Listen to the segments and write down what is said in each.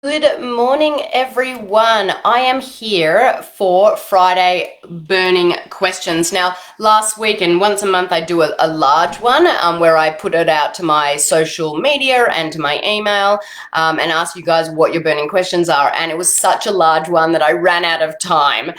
Good morning, everyone. I am here for Friday burning questions. Now, last week and once a month, I do a large one where I put it out to my social media and to my email and ask you guys what your burning questions are. And it was such a large one that I ran out of time.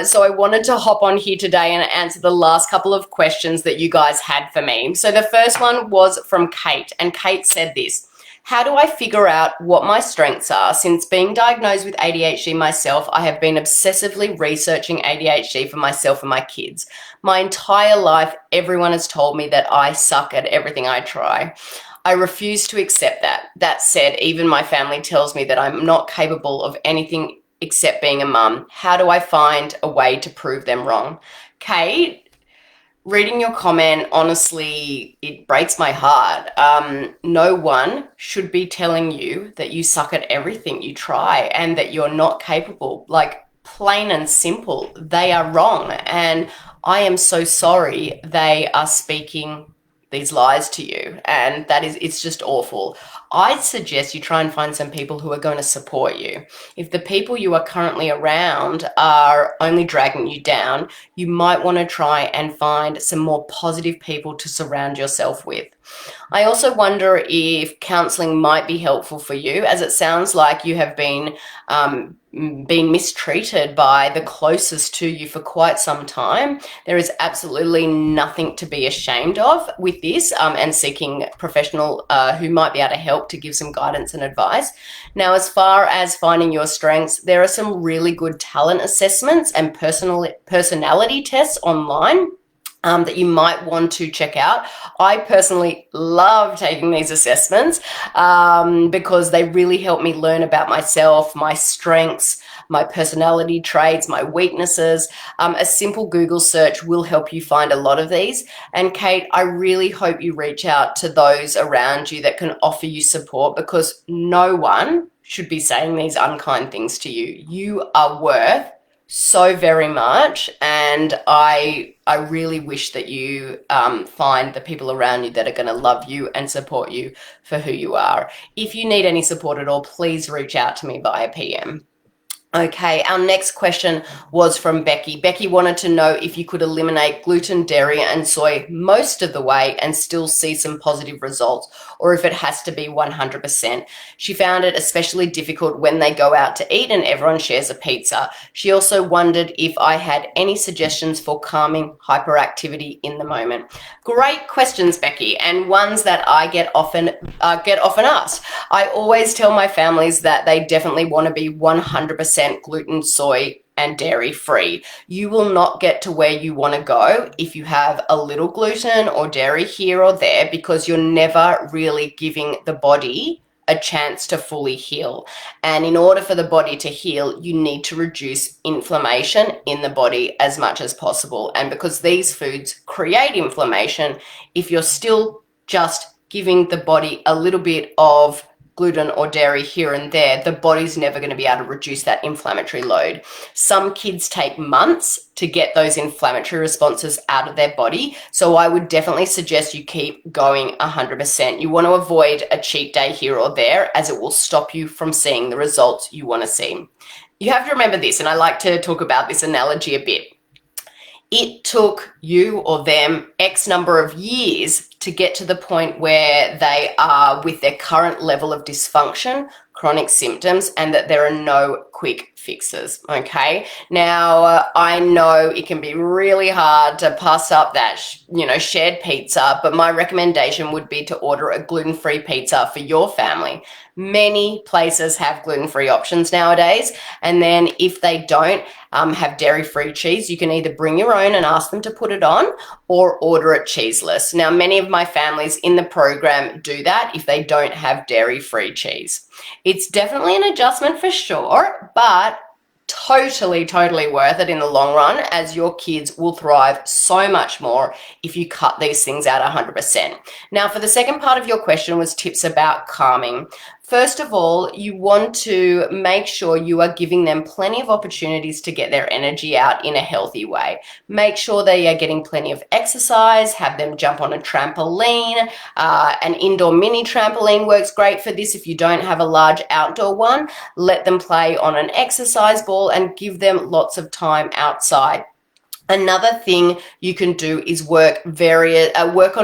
So I wanted to hop on here today and answer the last couple of questions that you guys had for me. So the first one was from Kate, and Kate said this. How do I figure out what my strengths are? Since being diagnosed with ADHD myself, I have been obsessively researching ADHD for myself and my kids. My entire life, everyone has told me that I suck at everything I try. I refuse to accept that. That said, even my family tells me that I'm not capable of anything except being a mum. How do I find a way to prove them wrong? Kate, reading your comment, honestly, it breaks my heart. No one should be telling you that you suck at everything you try and that you're not capable. Like, plain and simple, they are wrong. And I am so sorry they are speaking these lies to you. And it's just awful. I'd suggest you try and find some people who are going to support you. If the people you are currently around are only dragging you down, you might want to try and find some more positive people to surround yourself with. I also wonder if counseling might be helpful for you, as it sounds like you have been being mistreated by the closest to you for quite some time. There is absolutely nothing to be ashamed of with this and seeking professional who might be able to help to give some guidance and advice. Now, as far as finding your strengths, there are some really good talent assessments and personality tests online that you might want to check out. I personally love taking these assessments because they really help me learn about myself, my strengths, my personality traits, my weaknesses. A simple Google search will help you find a lot of these. And Kate, I really hope you reach out to those around you that can offer you support, because no one should be saying these unkind things to you. You are worth so very much, and I really wish that you find the people around you that are going to love you and support you for who you are. If you need any support at all, please reach out to me via PM. Okay, our next question was from Becky. Becky wanted to know if you could eliminate gluten, dairy, and soy most of the way and still see some positive results, or if it has to be 100%. She found it especially difficult when they go out to eat and everyone shares a pizza. She also wondered if I had any suggestions for calming hyperactivity in the moment. Great questions, Becky, and ones that I get often asked. I always tell my families that they definitely want to be 100% gluten, soy, and dairy free. You will not get to where you want to go if you have a little gluten or dairy here or there, because you're never really giving the body a chance to fully heal. And in order for the body to heal, you need to reduce inflammation in the body as much as possible. And because these foods create inflammation, if you're still just giving the body a little bit of gluten or dairy here and there, the body's never going to be able to reduce that inflammatory load. Some kids take months to get those inflammatory responses out of their body. So I would definitely suggest you keep going 100%. You want to avoid a cheat day here or there, as it will stop you from seeing the results you want to see. You have to remember this, and I like to talk about this analogy a bit. It took you or them X number of years to get to the point where they are with their current level of dysfunction, chronic symptoms, and that there are no quick fixes. Okay. Now, I know it can be really hard to pass up that, shared pizza, but my recommendation would be to order a gluten-free pizza for your family. Many places have gluten-free options nowadays. And then if they don't have dairy-free cheese, you can either bring your own and ask them to put it on, or order it cheeseless. Now, many of my families in the program do that if they don't have dairy-free cheese. It's definitely an adjustment for sure, but totally worth it in the long run, as your kids will thrive so much more if you cut these things out 100%. Now, for the second part of your question was tips about calming. First of all, you want to make sure you are giving them plenty of opportunities to get their energy out in a healthy way. Make sure they are getting plenty of exercise, have them jump on a trampoline. An indoor mini trampoline works great for this. If you don't have a large outdoor one, let them play on an exercise ball and give them lots of time outside. Another thing you can do is work on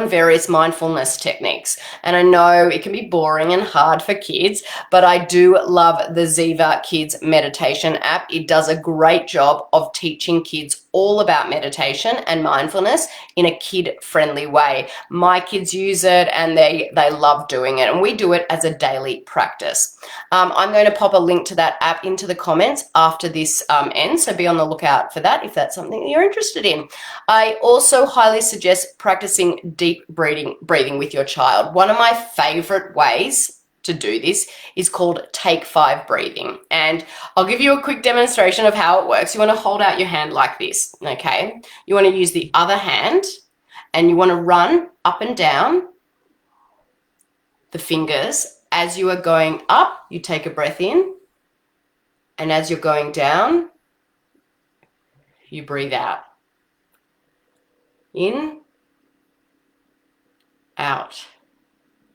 various mindfulness techniques. And I know it can be boring and hard for kids, but I do love the Ziva Kids meditation app. It does a great job of teaching kids all about meditation and mindfulness in a kid-friendly way. My kids use it and they love doing it, and we do it as a daily practice. I'm going to pop a link to that app into the comments after this ends, so be on the lookout for that if that's something that you're interested in. I also highly suggest practicing deep breathing with your child. One of my favorite ways to do this is called Take 5 breathing. And I'll give you a quick demonstration of how it works. You want to hold out your hand like this, okay? You want to use the other hand and you want to run up and down the fingers. As you are going up, you take a breath in, and as you're going down, you breathe out. In, out.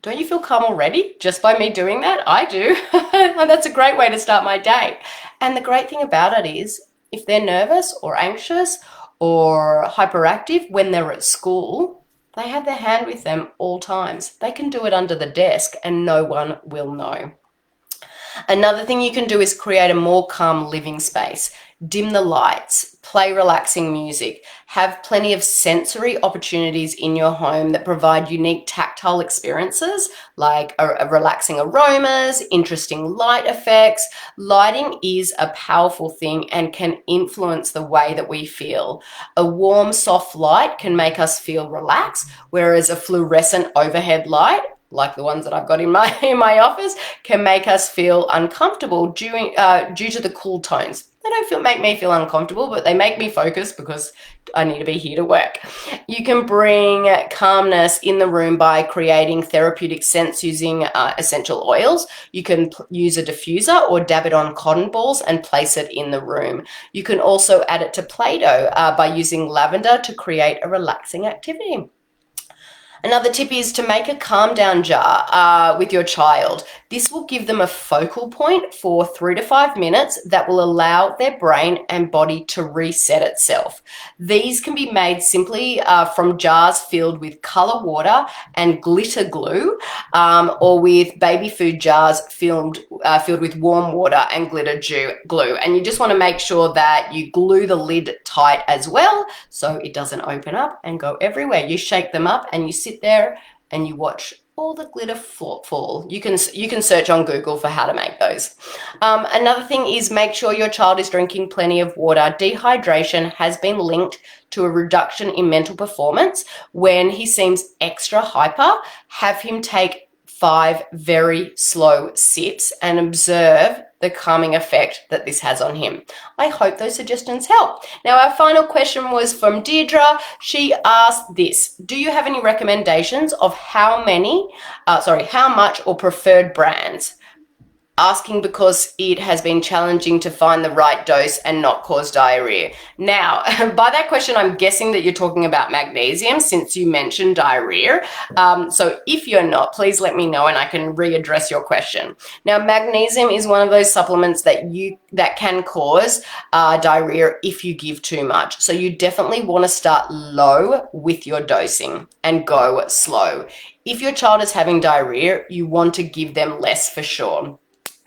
Don't you feel calm already just by me doing that? I do. And that's a great way to start my day. And the great thing about it is, if they're nervous or anxious or hyperactive when they're at school, they have their hand with them all times. They can do it under the desk and no one will know. Another thing you can do is create a more calm living space. Dim the lights, play relaxing music, have plenty of sensory opportunities in your home that provide unique tactile experiences like relaxing aromas, interesting light effects. Lighting is a powerful thing and can influence the way that we feel. A warm, soft light can make us feel relaxed, whereas a fluorescent overhead light, like the ones that I've got in my office, can make us feel uncomfortable due to the cool tones. They don't make me feel uncomfortable, but they make me focus because I need to be here to work. You can bring calmness in the room by creating therapeutic scents using essential oils. You can use a diffuser or dab it on cotton balls and place it in the room. You can also add it to Play-Doh by using lavender to create a relaxing activity. Another tip is to make a calm down jar with your child. This will give them a focal point for 3 to 5 minutes that will allow their brain and body to reset itself. These can be made simply from jars filled with color water and glitter glue, or with baby food jars filled with warm water and glitter glue. And you just want to make sure that you glue the lid tight as well so it doesn't open up and go everywhere. You shake them up and you sit there and you watch all the glitter fall. You can search on Google for how to make those. Another thing is make sure your child is drinking plenty of water. Dehydration has been linked to a reduction in mental performance. When he seems extra hyper, have him take 5 very slow sips and observe the calming effect that this has on him. I hope those suggestions help. Now, our final question was from Deirdre. She asked this: do you have any recommendations of how much or preferred brands? Asking because it has been challenging to find the right dose and not cause diarrhea. Now, by that question, I'm guessing that you're talking about magnesium, since you mentioned diarrhea. So if you're not, please let me know and I can readdress your question. Now, magnesium is one of those supplements that can cause diarrhea if you give too much. So you definitely want to start low with your dosing and go slow. If your child is having diarrhea, you want to give them less for sure.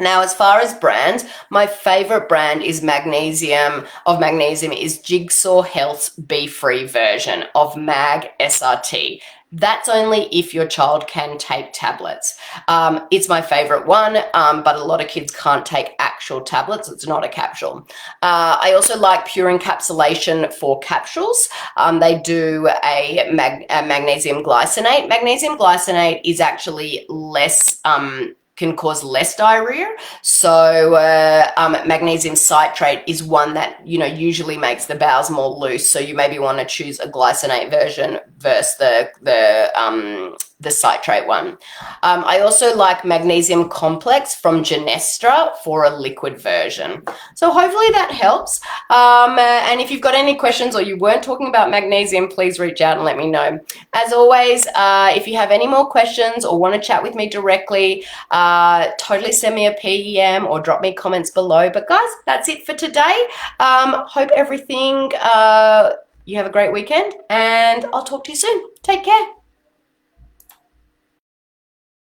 Now, as far as brands, my favorite brand is magnesium is Jigsaw Health's Be-Free version of Mag SRT. That's only if your child can take tablets. It's my favorite one, but a lot of kids can't take actual tablets. It's not a capsule. I also like Pure Encapsulation for capsules. They do a magnesium glycinate. Magnesium glycinate is actually can cause less diarrhea. So magnesium citrate is one that usually makes the bowels more loose. So you maybe want to choose a glycinate version versus the the citrate one. I also like magnesium complex from Genestra for a liquid version. So hopefully that helps. And if you've got any questions or you weren't talking about magnesium, please reach out and let me know. As always, if you have any more questions or want to chat with me directly, totally send me a PM or drop me comments below. But guys, that's it for today. Hope everything, you have a great weekend, and I'll talk to you soon. Take care.